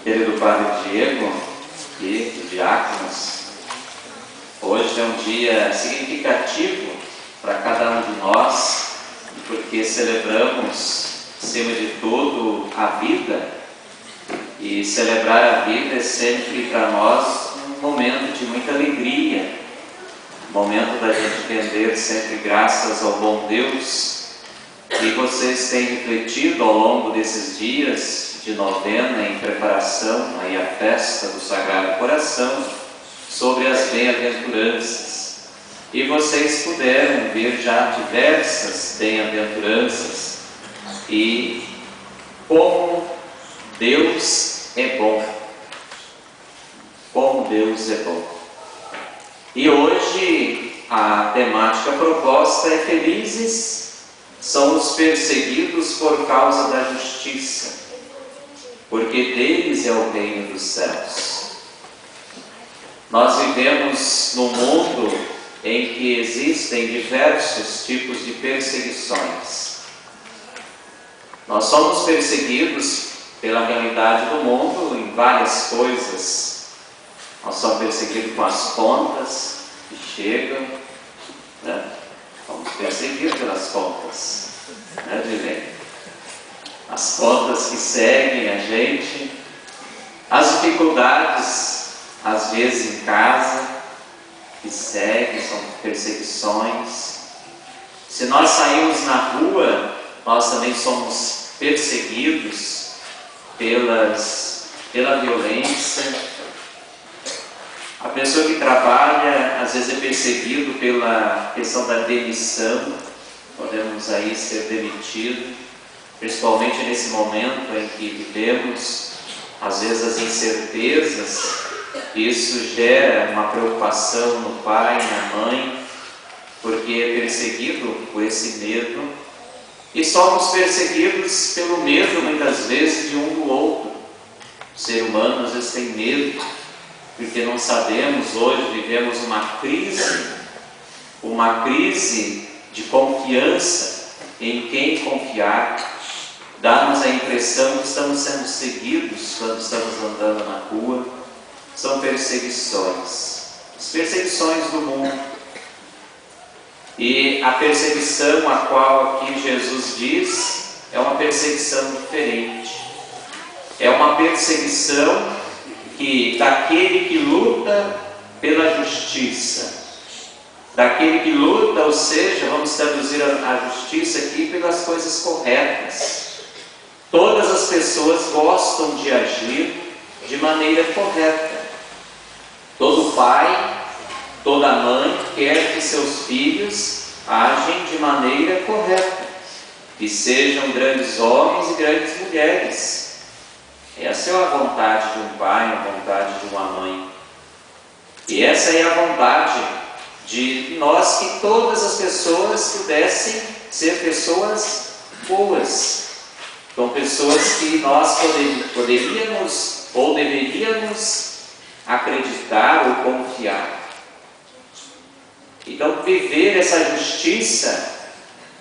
Querido Padre Diego e os diáconos, hoje é um dia significativo para cada um de nós, porque celebramos, acima de tudo, a vida. E celebrar a vida é sempre para nós um momento de muita alegria, um momento da gente render sempre graças ao bom Deus. E vocês têm refletido ao longo desses dias de novena em preparação aí à festa do Sagrado Coração sobre as bem-aventuranças. E vocês puderam ver já diversas bem-aventuranças e como Deus é bom. Como Deus é bom. E hoje a temática proposta é Felizes são os perseguidos por causa da justiça, porque deles é o reino dos céus. Nós vivemos num mundo em que existem diversos tipos de perseguições. Nós somos perseguidos pela realidade do mundo em várias coisas. Nós somos perseguidos com as contas que chegam, né? Somos perseguidos pelas contas, né, Dilene? As contas que seguem a gente, as dificuldades, às vezes em casa, que seguem, são perseguições. Se nós saímos na rua, nós também somos perseguidos pela violência. A pessoa que trabalha, às vezes é perseguido pela questão da demissão, podemos aí ser demitidos, principalmente nesse momento em que vivemos, às vezes as incertezas, isso gera uma preocupação no pai, na mãe, porque é perseguido por esse medo, e somos perseguidos pelo medo, muitas vezes, de um do outro. O ser humano, às vezes, tem medo, porque não sabemos, hoje vivemos uma crise de confiança em quem confiar. Dá-nos a impressão que estamos sendo seguidos quando estamos andando na rua. São perseguições, as perseguições do mundo. E a perseguição a qual aqui Jesus diz é uma perseguição diferente. É uma perseguição daquele que luta pela justiça, daquele que luta, ou seja, vamos traduzir a justiça aqui pelas coisas corretas. Todas as pessoas gostam de agir de maneira correta. Todo pai, toda mãe quer que seus filhos agem de maneira correta, que sejam grandes homens e grandes mulheres. Essa é a vontade de um pai, a vontade de uma mãe. E essa é a vontade de nós, que todas as pessoas pudessem ser pessoas boas. São pessoas que nós poderíamos ou deveríamos acreditar ou confiar. Então, viver essa justiça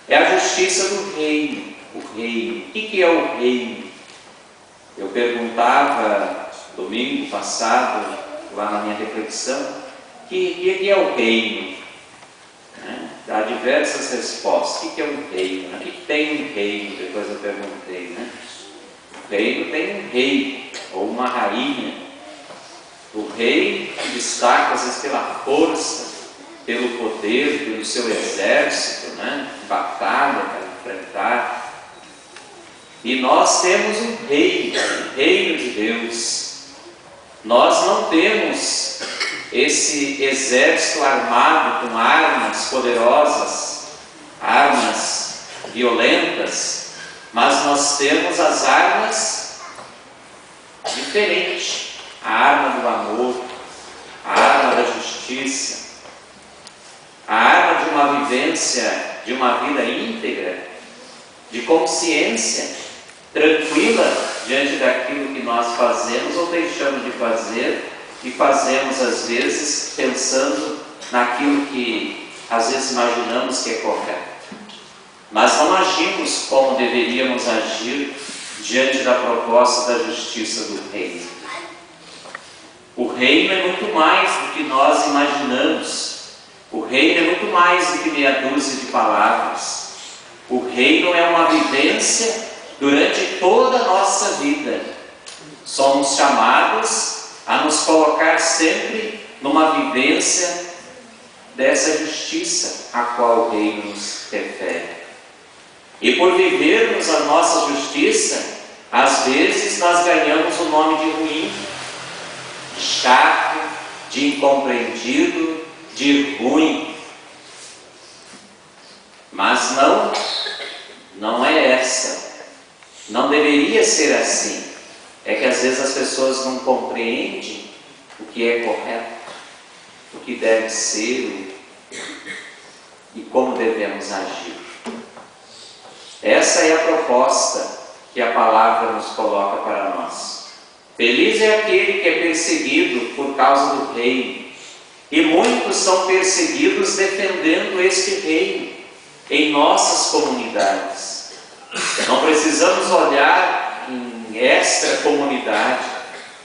é a justiça do reino. O reino. O que é o reino? Eu perguntava domingo passado, lá na minha reflexão, que é o reino? Né? Há diversas respostas. O que é um reino? O que tem um reino? Depois eu perguntei. Né? O reino tem um rei ou uma rainha. O rei destaca às vezes pela força, pelo poder, pelo seu exército, né? Batalha para enfrentar. E nós temos um reino, o reino de Deus. Nós não temos esse exército armado com armas poderosas, armas violentas, mas nós temos as armas diferentes. A arma do amor, a arma da justiça, a arma de uma vivência, de uma vida íntegra, de consciência tranquila diante daquilo que nós fazemos ou deixamos de fazer, e fazemos às vezes pensando naquilo que às vezes imaginamos que é correto, mas não agimos como deveríamos agir diante da proposta da justiça do reino. O reino é muito mais do que nós imaginamos. O reino é muito mais do que meia dúzia de palavras. O reino é uma vivência durante toda a nossa vida. Somos chamados a nos colocar sempre numa vivência dessa justiça a qual o reino nos refere. E por vivermos a nossa justiça, às vezes nós ganhamos o nome de ruim, de chato, de incompreendido, de ruim. Mas não é essa. Não deveria ser assim. É que às vezes as pessoas não compreendem o que é correto, o que deve ser e como devemos agir. Essa é a proposta que a palavra nos coloca para nós. Feliz é aquele que é perseguido por causa do reino, e muitos são perseguidos defendendo este reino em nossas comunidades. Não precisamos olhar em extra comunidade,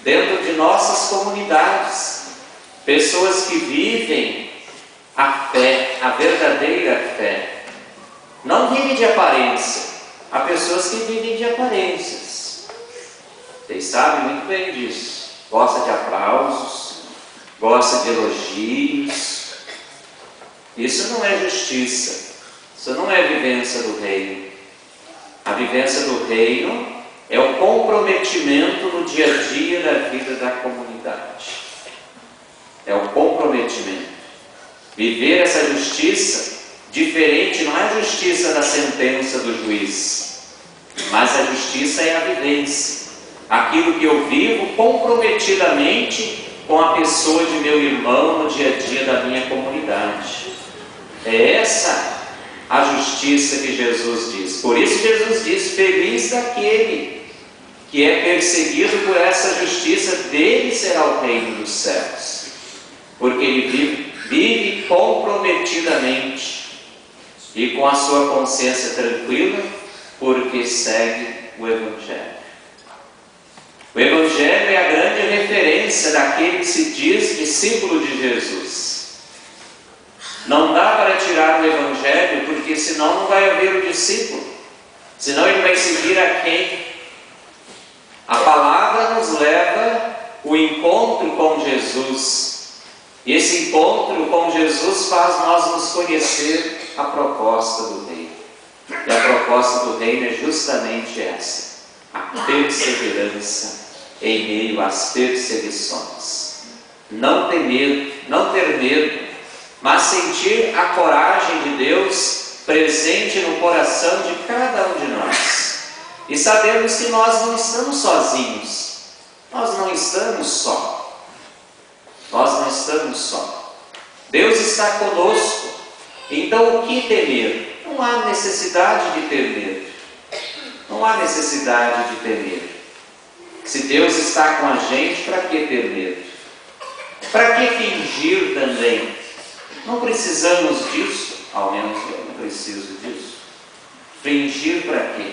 dentro de nossas comunidades, pessoas que vivem a fé, a verdadeira fé. Não vivem de aparência. Há pessoas que vivem de aparências. Vocês sabem muito bem disso. Gosta de aplausos, gosta de elogios. Isso não é justiça. Isso não é vivência do reino. A vivência do reino é o comprometimento no dia a dia da vida da comunidade. É o comprometimento. Viver essa justiça diferente, não é a justiça da sentença do juiz, mas a justiça é a vivência. Aquilo que eu vivo comprometidamente com a pessoa de meu irmão no dia a dia da minha comunidade. É essa a justiça que Jesus diz. Por isso Jesus diz: feliz daquele que é perseguido por essa justiça, dele será o reino dos céus. Porque ele vive comprometidamente e com a sua consciência tranquila, porque segue o Evangelho. O Evangelho é a grande referência daquele que se diz discípulo de Jesus. Não dá para tirar o Evangelho, porque senão não vai haver o discípulo. Senão ele vai seguir a quem? A palavra nos leva ao encontro com Jesus. E esse encontro com Jesus faz nós nos conhecer a proposta do reino. E a proposta do reino é justamente essa: a perseverança em meio às perseguições. Não ter medo, mas sentir a coragem de Deus presente no coração de cada um de nós. E sabemos que nós não estamos sozinhos. Nós não estamos só. Nós não estamos só. Deus está conosco. Então o que temer? Não há necessidade de ter medo. Não há necessidade de ter medo. Se Deus está com a gente, para que ter medo? Para que fingir também? Não precisamos disso. Ao menos eu não preciso disso. Fingir para quê?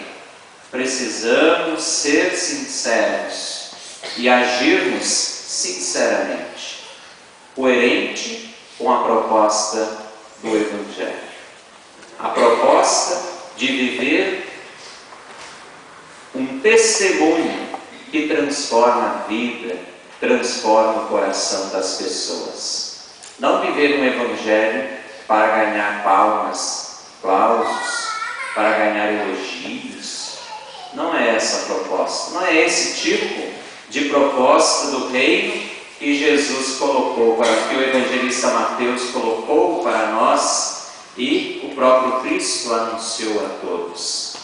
Precisamos ser sinceros e agirmos sinceramente, coerente com a proposta do Evangelho. A proposta de viver um testemunho que transforma a vida, transforma o coração das pessoas. Não viver um Evangelho para ganhar palmas, aplausos, para ganhar elogios. Não é essa a proposta. Não é esse tipo de proposta do reino que Jesus colocou, que o evangelista Mateus colocou para nós e o próprio Cristo anunciou a todos.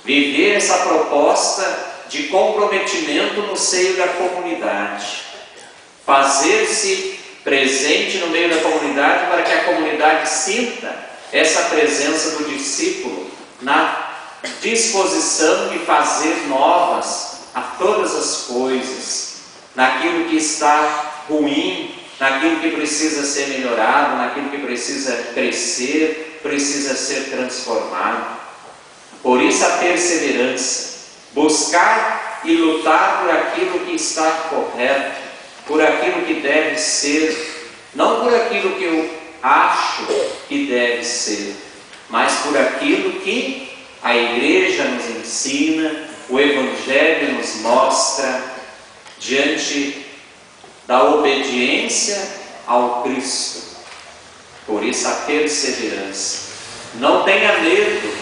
Viver essa proposta de comprometimento no seio da comunidade. Fazer-se presente no meio da comunidade para que a comunidade sinta essa presença do discípulo na disposição de fazer novas a todas as coisas, naquilo que está ruim, naquilo que precisa ser melhorado, naquilo que precisa crescer, precisa ser transformado. Por isso a perseverança, buscar e lutar por aquilo que está correto, por aquilo que deve ser, não por aquilo que eu acho que deve ser, mas por aquilo que a igreja nos ensina, o Evangelho nos mostra, diante da obediência ao Cristo. Por isso a perseverança. Não tenha medo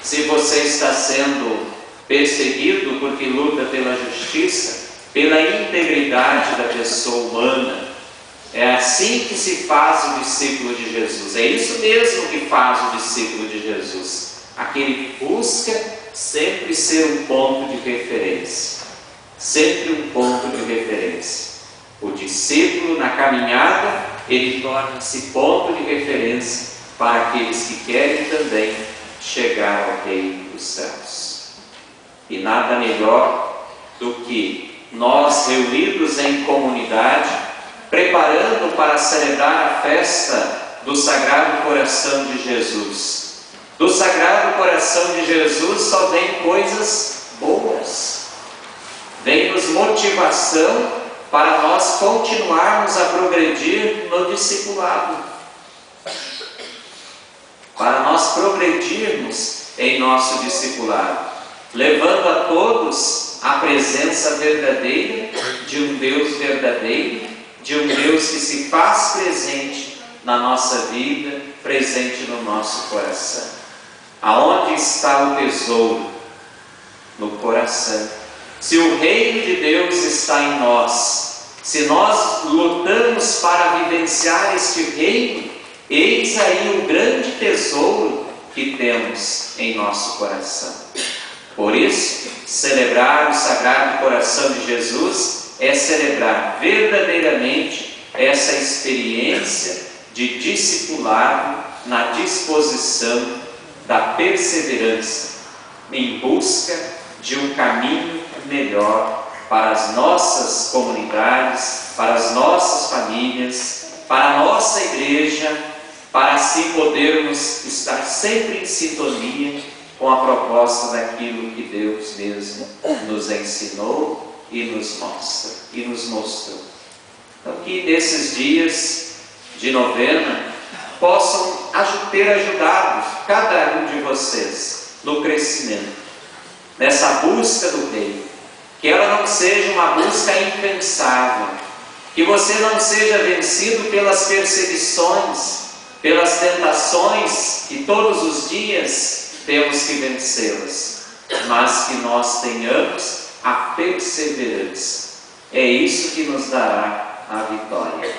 se você está sendo perseguido porque luta pela justiça, pela integridade da pessoa humana. É assim que se faz o discípulo de Jesus. É isso mesmo que faz o discípulo de Jesus. Aquele que busca sempre ser um ponto de referência. Sempre um ponto de referência. O discípulo, na caminhada, ele torna-se ponto de referência para aqueles que querem também chegar ao reino dos céus. E nada melhor do que nós reunidos em comunidade, preparando para celebrar a festa do Sagrado Coração de Jesus. Do Sagrado Coração de Jesus só vem coisas boas. Vem-nos motivação para nós continuarmos a progredir no discipulado. Para nós progredirmos em nosso discipulado, levando a todos a presença verdadeira de um Deus verdadeiro, de um Deus que se faz presente na nossa vida, presente no nosso coração. Aonde está o tesouro? No coração. Se o reino de Deus está em nós, se nós lutamos para vivenciar este reino, eis aí o grande tesouro que temos em nosso coração. Por isso, celebrar o Sagrado Coração de Jesus é celebrar verdadeiramente essa experiência de discipulado na disposição da perseverança em busca de um caminho melhor para as nossas comunidades, para as nossas famílias, para a nossa igreja, para assim podermos estar sempre em sintonia com a proposta daquilo que Deus mesmo nos ensinou e nos mostra, e nos mostrou. Então, que nesses dias de novena possam ter ajudado cada um de vocês no crescimento, nessa busca do reino, que ela não seja uma busca incansável, que você não seja vencido pelas perseguições, pelas tentações que todos os dias temos que vencê-las, mas que nós tenhamos a perseverança. É isso que nos dará a vitória.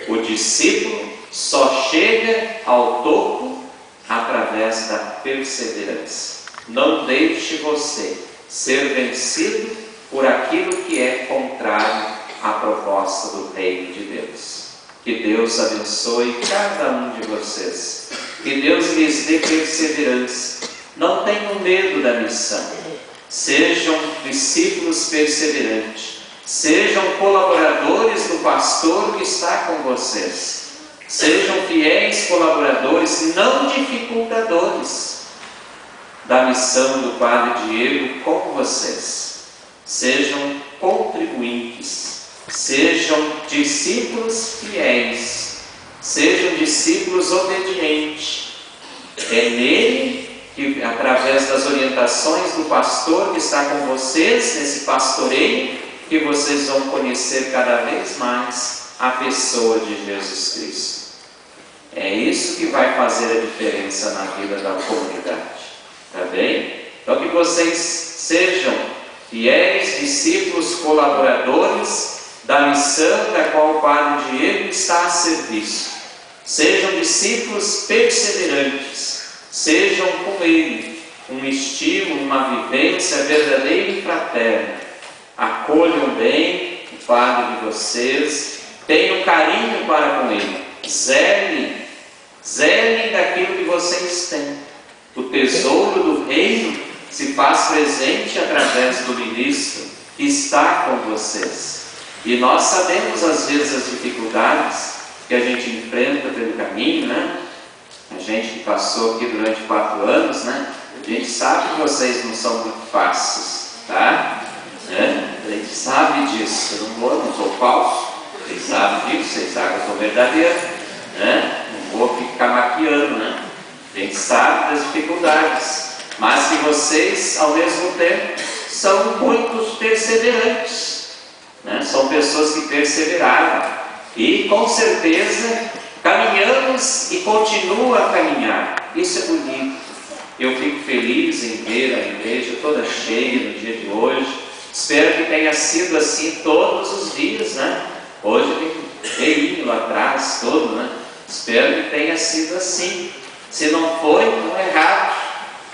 O discípulo só chega ao topo através da perseverança. Não deixe você ser vencido por aquilo que é contrário à proposta do reino de Deus. Que Deus abençoe cada um de vocês. Que Deus lhes dê perseverança. Não tenham medo da missão. Sejam discípulos perseverantes. Sejam colaboradores do pastor que está com vocês. Sejam fiéis colaboradores, não dificultadores, da missão do Padre Diego com vocês. Sejam contribuintes. Sejam discípulos fiéis. Sejam discípulos obedientes. É nele que, através das orientações do pastor que está com vocês, nesse pastoreio, que vocês vão conhecer cada vez mais a pessoa de Jesus Cristo. É isso que vai fazer a diferença na vida da comunidade. Tá bem? Então que vocês sejam fiéis discípulos colaboradores da missão da qual o Padre Diego está a serviço. Sejam discípulos perseverantes. Sejam com ele um estímulo, uma vivência verdadeira e fraterna. Acolham bem o Padre de vocês. Tenham carinho para com ele. Zelem daquilo que vocês têm. O tesouro do reino se faz presente através do ministro que está com vocês. E nós sabemos às vezes as dificuldades que a gente enfrenta pelo caminho, né? A gente que passou aqui durante 4 anos, né? A gente sabe que vocês não são muito fáceis, tá? A gente sabe disso. Eu não sou falso. Vocês sabem disso, vocês sabem que eu sou verdadeiro, né? Não vou ficar maquiando, né? A gente sabe das dificuldades, mas que vocês, ao mesmo tempo, são muitos perseverantes, né? São pessoas que perseveraram e, com certeza, caminhamos e continuam a caminhar. Isso é bonito. Eu fico feliz em ver a igreja toda cheia no dia de hoje. Espero que tenha sido assim todos os dias, né? Hoje tem feirinho lá atrás, todo, né? Espero que tenha sido assim. Se não foi, não é errado,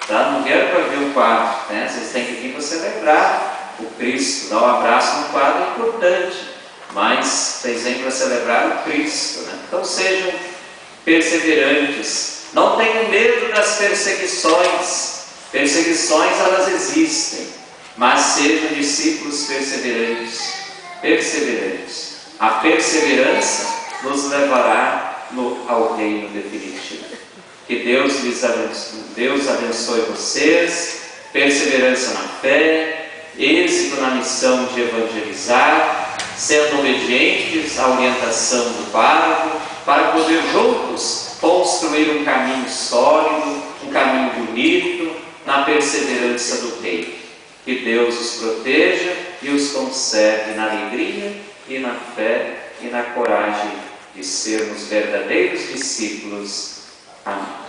tá? Não vieram para ver o quadro, né? Vocês têm que vir para celebrar o Cristo. Dar um abraço no quadro é importante, mas vocês vêm para celebrar o Cristo, né? Então sejam perseverantes. Não tenham medo das perseguições. Perseguições, elas existem, mas sejam discípulos perseverantes. Perseverantes. A perseverança nos levará ao reino definitivo. Que Deus abençoe vocês. Perseverança na fé, êxito na missão de evangelizar, sendo obedientes à orientação do pároco, para poder juntos construir um caminho sólido, um caminho bonito, na perseverança do reino. Que Deus os proteja e os conserve na alegria e na fé e na coragem de sermos verdadeiros discípulos. Amém.